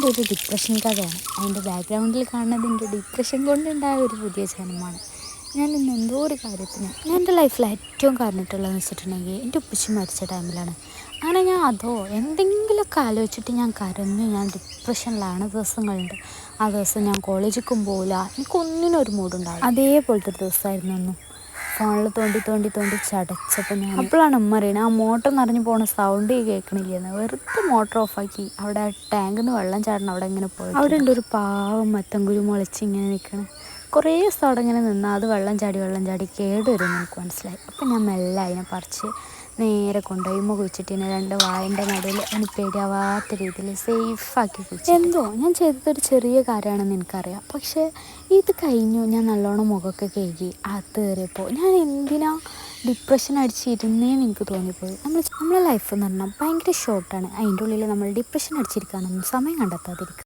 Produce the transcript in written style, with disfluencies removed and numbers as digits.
ഒരു ഡിപ്രഷൻ കഥയാണ്. അതിൻ്റെ ബാക്ക്ഗ്രൗണ്ടിൽ കാണുന്നത് എൻ്റെ ഡിപ്രഷൻ കൊണ്ടുണ്ടായ ഒരു പുതിയ ജന്മമാണ്. ഞാൻ ഇന്ന് എന്തോ ഒരു കാര്യത്തിന് ഞാൻ എൻ്റെ ലൈഫിൽ ഏറ്റവും കരഞ്ഞിട്ടുള്ളതെന്ന് വെച്ചിട്ടുണ്ടെങ്കിൽ എൻ്റെ ഉപ്പച്ചി മരിച്ച ടൈമിലാണ്. അങ്ങനെ ഞാൻ എന്തെങ്കിലുമൊക്കെ ആലോചിച്ചിട്ട് ഞാൻ കരഞ്ഞു. ഞാൻ ഡിപ്രഷനിലാണ് ദിവസങ്ങളുണ്ട്. ആ ദിവസം ഞാൻ കോളേജിലേക്കും പോകില്ല, എനിക്കൊന്നിനും ഒരു മൂടുണ്ടാവും. അതേപോലത്തെ ഒരു ദിവസമായിരുന്നു ഒന്നും. ഫോണിൽ തോണ്ടി ചടച്ചപ്പോൾ അപ്പോഴാണ് ഉമ്മ അറിയണത് ആ മോട്ടർ നിറഞ്ഞു പോണ സൗണ്ട് കേൾക്കണില്ലെന്ന്. വെറുതെ മോട്ടർ ഓഫാക്കി അവിടെ ടാങ്കിൽ നിന്ന് വെള്ളം ചാടണം അവിടെ ഇങ്ങനെ പോയി. അവിടെ ഉണ്ട് ഒരു പാവം മത്തൻകുരു മുളച്ച് ഇങ്ങനെ നിൽക്കണം. കുറേ ദിവസം അവിടെ ഇങ്ങനെ നിന്നാൽ അത് വെള്ളം ചാടി കേട് വരുമെന്ന് എനിക്ക് മനസ്സിലായി. അപ്പം ഞാൻ മെല്ലെ അതിനെ പറിച്ച് നേരെ കൊണ്ടുപോയി കുഴിച്ചിട്ട് 2 വാഴൻ്റെ നടുവിൽ അതിന് പേടിയാവാത്ത രീതിയിൽ സേഫാക്കി കുഴിച്ചു. എന്തോ ഞാൻ ചെയ്തതൊരു ചെറിയ കാര്യമാണെന്ന് എനിക്കറിയാം. പക്ഷേ ഇത് കഴിഞ്ഞു. ഞാൻ നല്ലോണം മുഖമൊക്കെ കഴുകി അകത്ത് കയറിയപ്പോൾ ഞാൻ എന്തിനാ ഡിപ്രഷൻ അടിച്ചിരുന്നേന്ന് എനിക്ക് തോന്നിപ്പോയി. നമ്മളെ ലൈഫ് എന്ന് പറഞ്ഞാൽ ഭയങ്കര ഷോർട്ടാണ്. അതിൻ്റെ ഉള്ളിൽ നമ്മൾ ഡിപ്രഷൻ അടിച്ചിരിക്കാനൊന്നും സമയം കണ്ടെത്താതിരിക്കുക.